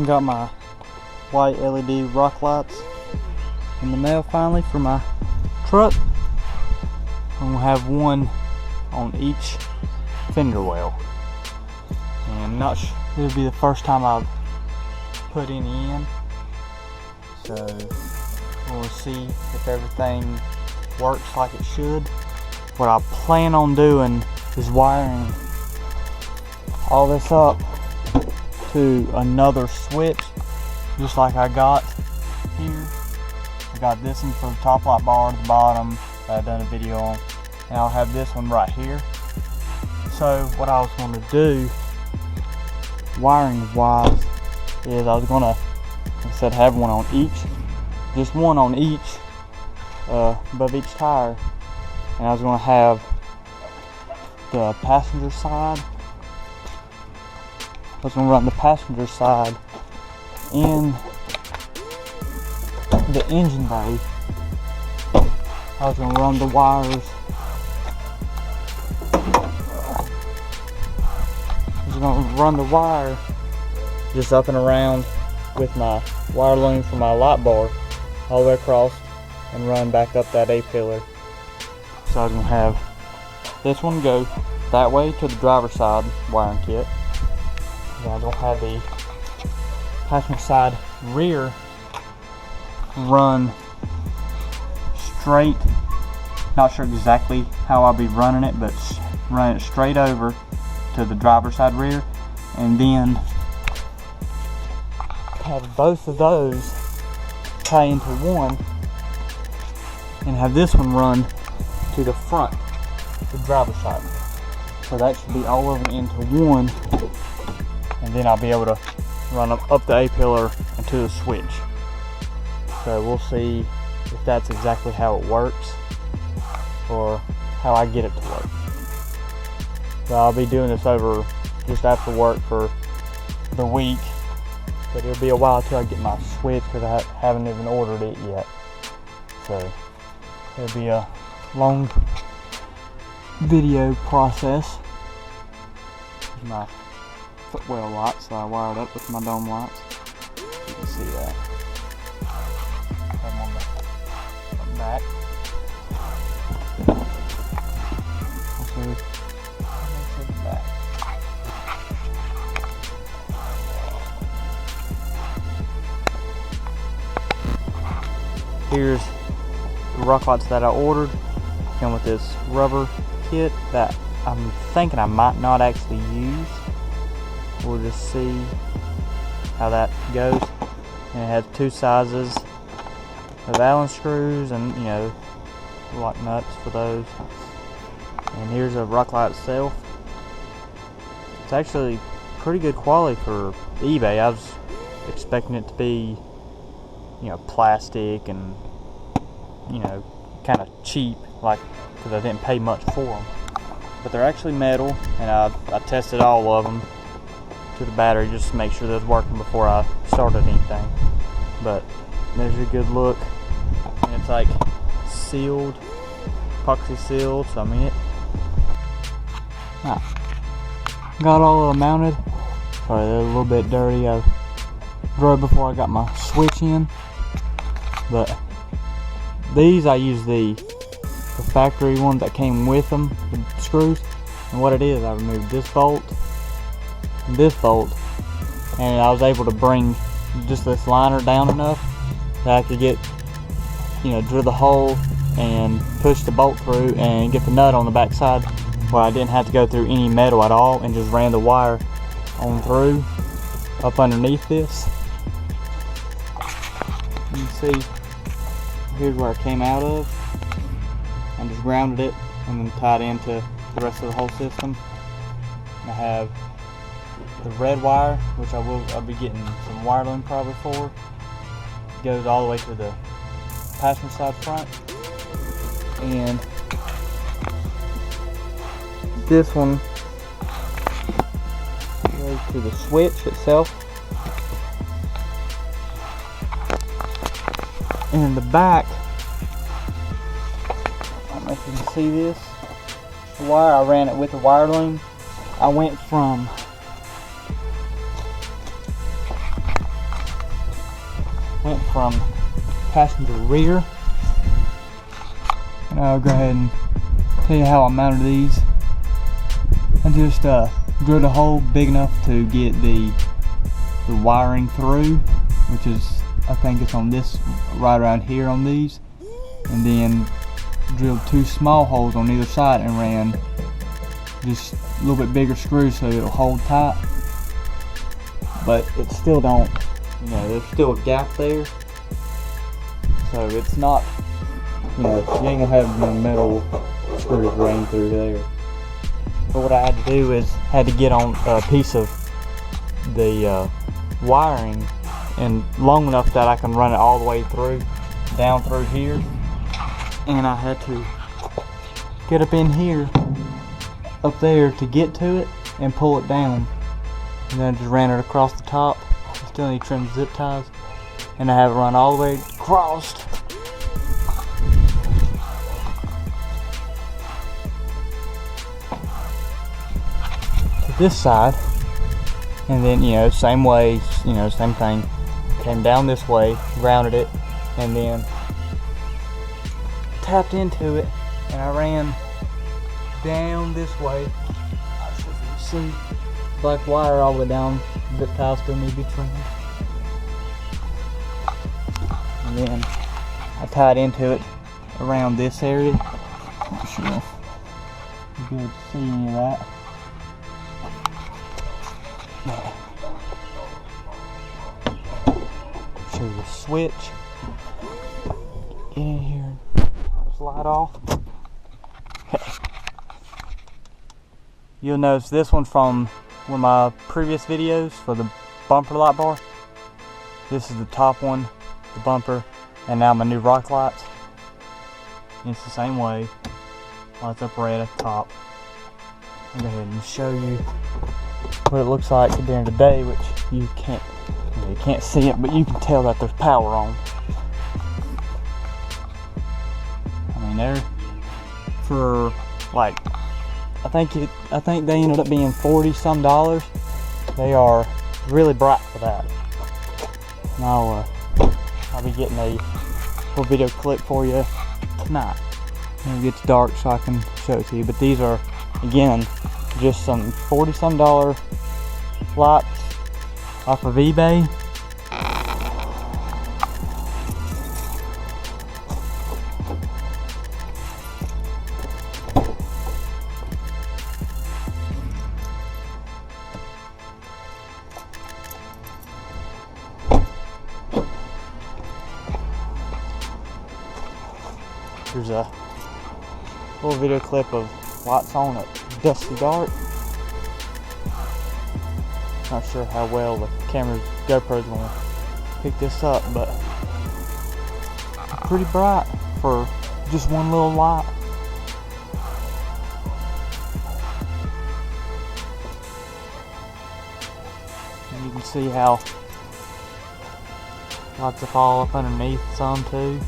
Got my white LED rock lights in the mail finally for my truck. I'm gonna have one on each fender well, and it'll be the first time I've put any in, so we'll see if everything works like it should. What I plan on doing is wiring all this up to another switch, just like I got here. I got this one for the top light bar at the bottom that I've done a video on, and I'll have this one right here. So what I was going to do wiring wise is I was going to, instead of have one on each, just one on each above each tire, and I was going to have the passenger side. I was going to run the passenger side in the engine bay. I was going to run the wires. I was going to run the wire just up and around with my wire loom for my light bar all the way across and run back up that A-pillar. So I was going to have this one go that way to the driver's side wiring kit. And I was going to have the passenger side rear run straight. Not sure exactly how I'll be running it, but run it straight over to the driver's side rear, and then have both of those tie into one, and have this one run to the front, the driver's side. So that should be all of them into one, and then I'll be able to run up the A-pillar and to the switch. So we'll see if that's exactly how it works, or how I get it to work. So I'll be doing this over just after work for the week, but it'll be a while till I get my switch because I haven't even ordered it yet. So it'll be a long video process. Here's my footwell lights that I wired up with my dome lights. You can see that. Have them on the back. Also, back. Here's the rock lights that I ordered. Come with this rubber kit that I'm thinking I might not actually use. We'll just see how that goes. And it has two sizes of Allen screws, and you know, lock nuts for those. And here's a rock light itself. It's actually pretty good quality for eBay. I was expecting it to be, you know, plastic and, you know, kind of cheap, like, because I didn't pay much for them. But they're actually metal, and I tested all of them to the battery just to make sure they was working before I started anything. But there's a good look, and it's like sealed, epoxy sealed, so I mean it. Got all of them mounted. Sorry, they're a little bit dirty. I drove before I got my switch in, but these I use the factory ones that came with them, the screws. And what it is, I removed this bolt and this bolt, and I was able to bring just this liner down enough that I could get, you know, drill the hole and push the bolt through and get the nut on the back side, where I didn't have to go through any metal at all, and just ran the wire on through up underneath this. You can see here's where it came out of. I just grounded it and then tied into the rest of the whole system. I have the red wire, which I'll be getting some wire loom probably for. It goes all the way to the passenger side front, and this one goes to the switch itself. And in the back, I don't know if you can see this, the wire, I ran it with the wire loom. I went from went from passenger rear. And I'll go ahead and tell you how I mounted these. I just drilled a hole big enough to get the wiring through, which is, I think it's on this, right around here on these, and then drilled 2 small holes on either side and ran just a little bit bigger screws so it'll hold tight. But it still don't, you know, there's still a gap there, so it's not, you know, you ain't gonna have the metal screws running through there. But what I had to do is had to get on a piece of the wiring and long enough that I can run it all the way through, down through here, and I had to get up in here, up there to get to it and pull it down, and then I just ran it across the top. I still need to trim the zip ties, and I have it run all the way across to this side. And then, you know, same way, you know, same thing. Came down this way, rounded it, and then tapped into it, and I ran down this way. I don't know if you see black wire all the way down. Zip ties still need to be trimmed. And then I tied into it around this area. Not sure if you'll be able to see any of that. Show you the switch. Get in here and slide off. You'll notice this one from one of my previous videos for the bumper light bar. This is the top one, the bumper, and now my new rock lights. And it's the same way. Lights up red at the top. I'll go ahead and show you what it looks like during the day, which you can't see it, but you can tell that there's power on. I mean, they're for like, I think they ended up being $40 some. They are really bright for that. And I'll be getting a little video clip for you tonight when it gets dark so I can show it to you. But these are, again, just some $40 some lights off of eBay. Here's a little video clip of lights on at dusty dark. Not sure how well the camera's GoPro's gonna pick this up, but pretty bright for just one little light. And you can see how lights will fall up underneath some too.